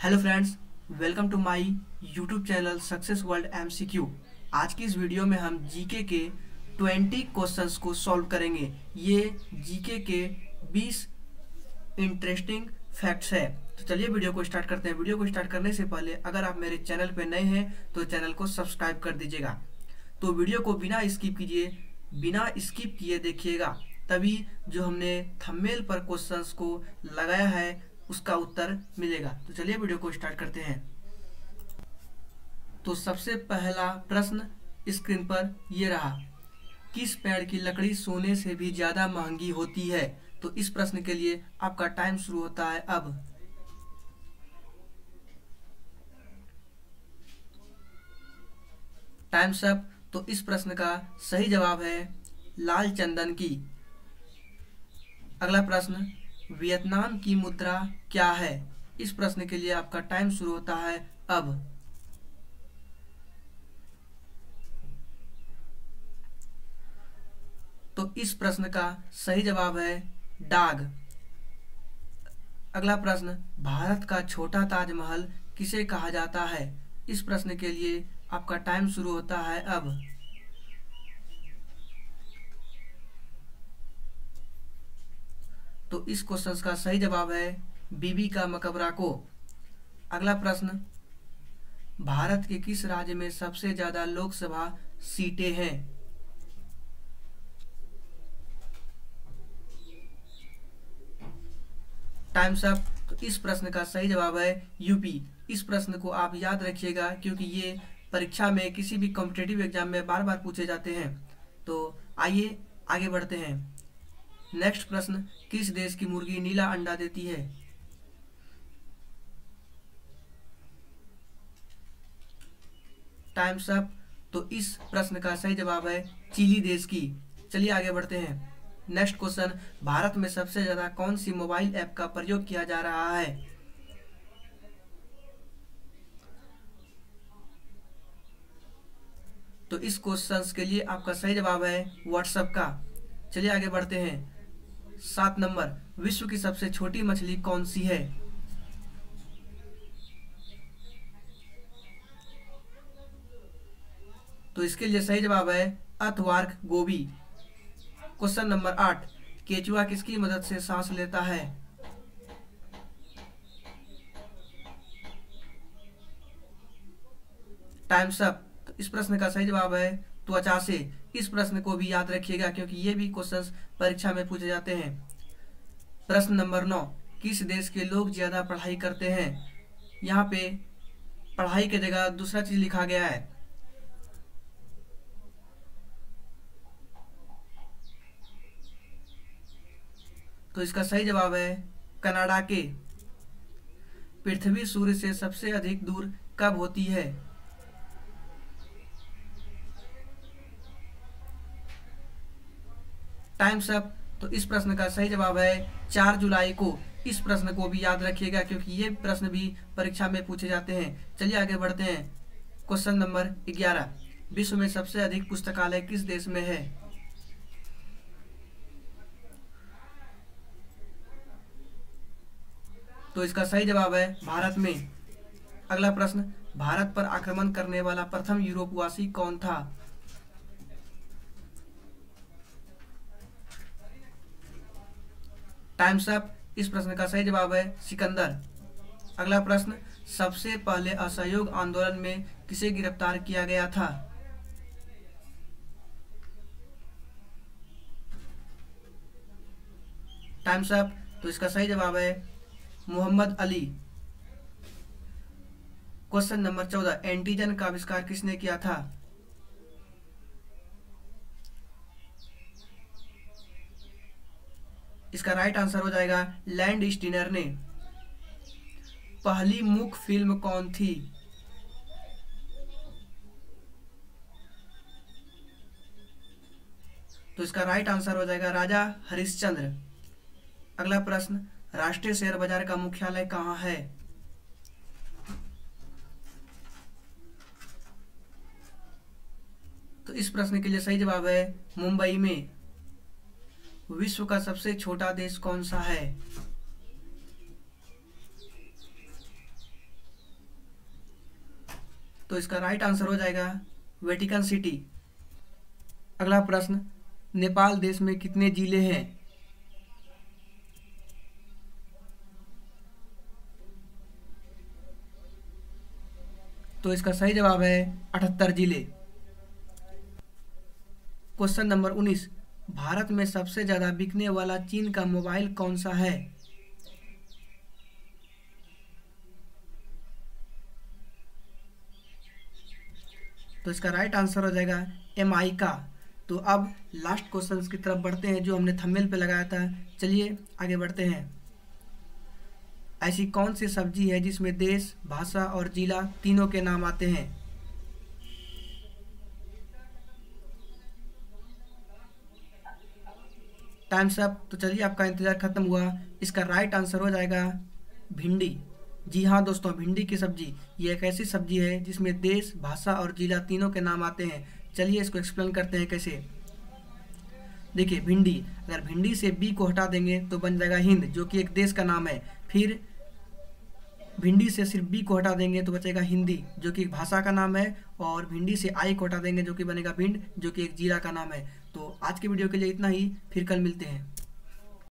Hello friends, welcome to my YouTube channel success world MCQ. आज की इस video में हम जीके के 20 क्वेश्चंस को सॉल्व करेंगे। ये जीके के 20 इंटरेस्टिंग फैक्ट्स है। तो चलिए वीडियो को स्टार्ट करते हैं। वीडियो को स्टार्ट करने से पहले अगर आप मेरे चैनल पर नए हैं तो चैनल को सब्सक्राइब कर दीजिएगा। तो वीडियो को बिना स्किप किए देखिएगा, तभी जो हमने थंबनेल पर क्वेश्चंस को लगाया है उसका उत्तर मिलेगा। तो चलिए वीडियो को स्टार्ट करते हैं। तो सबसे पहला प्रश्न स्क्रीन पर ये रहा, किस पेड़ की लकड़ी सोने से भी ज्यादा महंगी होती है? तो इस प्रश्न के लिए आपका टाइम शुरू होता है अब। Times up. तो इस प्रश्न का सही जवाब है लाल चंदन की। अगला प्रश्न, वियतनाम की मुद्रा क्या है? इस प्रश्न के लिए आपका टाइम शुरू होता है अब। तो इस प्रश्न का सही जवाब है डाग। अगला प्रश्न, भारत का छोटा ताजमहल किसे कहा जाता है? इस प्रश्न के लिए आपका टाइम शुरू होता है अब। तो इस क्वेश्चन का सही जवाब है बीबी का मकबरा को। अगला प्रश्न, भारत के किस राज्य में सबसे ज्यादा लोकसभा सीटें हैं? Times up. तो इस प्रश्न का सही जवाब है यूपी। इस प्रश्न को आप याद रखिएगा क्योंकि ये परीक्षा में किसी भी कॉम्पिटेटिव एग्जाम में बार बार पूछे जाते हैं। तो आइए आगे बढ़ते हैं। नेक्स्ट प्रश्न, किस देश की मुर्गी नीला अंडा देती है? Times up. तो इस प्रश्न का सही जवाब है चिली देश की। चलिए आगे बढ़ते हैं। नेक्स्ट क्वेश्चन, भारत में सबसे ज्यादा कौन सी मोबाइल ऐप का प्रयोग किया जा रहा है? तो इस क्वेश्चन के लिए आपका सही जवाब है व्हाट्सएप का। चलिए आगे बढ़ते हैं। 7 नंबर, विश्व की सबसे छोटी मछली कौन सी है? तो इसके लिए सही जवाब है अर्थवार्क गोबी। क्वेश्चन नंबर 8, केचुआ किसकी मदद से सांस लेता है? Times up. तो इस प्रश्न का सही जवाब है त्वचा से। इस प्रश्न को भी याद रखिएगा क्योंकि ये भी क्वेश्चंस परीक्षा में पूछे जाते हैं। प्रश्न नंबर 9, किस देश के लोग ज्यादा पढ़ाई करते हैं? यहाँ पे पढ़ाई की जगह दूसरा चीज लिखा गया है। तो इसका सही जवाब है कनाडा के। पृथ्वी सूर्य से सबसे अधिक दूर कब होती है? Times up. तो इस प्रश्न का सही जवाब है 4 जुलाई को। इस प्रश्न को भी याद रखिएगा क्योंकि ये प्रश्न भी परीक्षा में पूछे जाते हैं। चलिए आगे बढ़ते हैं। क्वेश्चन नंबर 11, विश्व में सबसे अधिक पुस्तकालय किस देश में है? तो इसका सही जवाब है भारत में। अगला प्रश्न, भारत पर आक्रमण करने वाला प्रथम यूरोपवासी कौन था? Times up. इस प्रश्न का सही जवाब है सिकंदर। अगला प्रश्न, सबसे पहले असहयोग आंदोलन में किसे गिरफ्तार किया गया था? Times up. तो इसका सही जवाब है Mohammad Ali. Question number 14, antigen का आविष्कार किसने किया था? इसका राइट आंसर हो जाएगा लैंड स्टीनर ने। पहली मूक फिल्म कौन थी? तो इसका राइट आंसर हो जाएगा राजा हरिश्चंद्र। अगला प्रश्न, राष्ट्रीय शेयर बाजार का मुख्यालय कहाँ है? तो इस प्रश्न के लिए सही जवाब है मुंबई में। विश्व का सबसे छोटा देश कौन सा है? तो इसका राइट आंसर हो जाएगा वेटिकन सिटी। अगला प्रश्न, नेपाल देश में कितने जिले हैं? तो इसका सही जवाब है 78 जिले। क्वेश्चन नंबर 19, भारत में सबसे ज्यादा बिकने वाला चीन का मोबाइल कौन सा है? तो इसका राइट आंसर हो जाएगा MI का। तो अब लास्ट क्वेश्चन की तरफ बढ़ते हैं जो हमने थंबनेल पे लगाया था। चलिए आगे बढ़ते हैं। ऐसी कौन सी सब्जी है जिसमें देश, भाषा और जिला तीनों के नाम आते हैं? Times up. तो चलिए आपका इंतजार खत्म हुआ। इसका राइट आंसर हो जाएगा भिंडी। जी हाँ दोस्तों, भिंडी की सब्जी ये एक ऐसी सब्जी है जिसमें देश, भाषा और जिला तीनों के नाम आते हैं। चलिए इसको एक्सप्लेन करते हैं कैसे। देखिए भिंडी, अगर भिंडी से बी को हटा देंगे तो बन जाएगा हिंद, जो कि एक देश का नाम है। फिर भिंडी से सिर्फ बी को हटा देंगे तो बचेगा हिंदी, जो कि एक भाषा का नाम है। और भिंडी से आई को हटा देंगे जो कि बनेगा भिंड, जो कि एक जिला का नाम है। तो आज के वीडियो के लिए इतना ही, फिर कल मिलते हैं।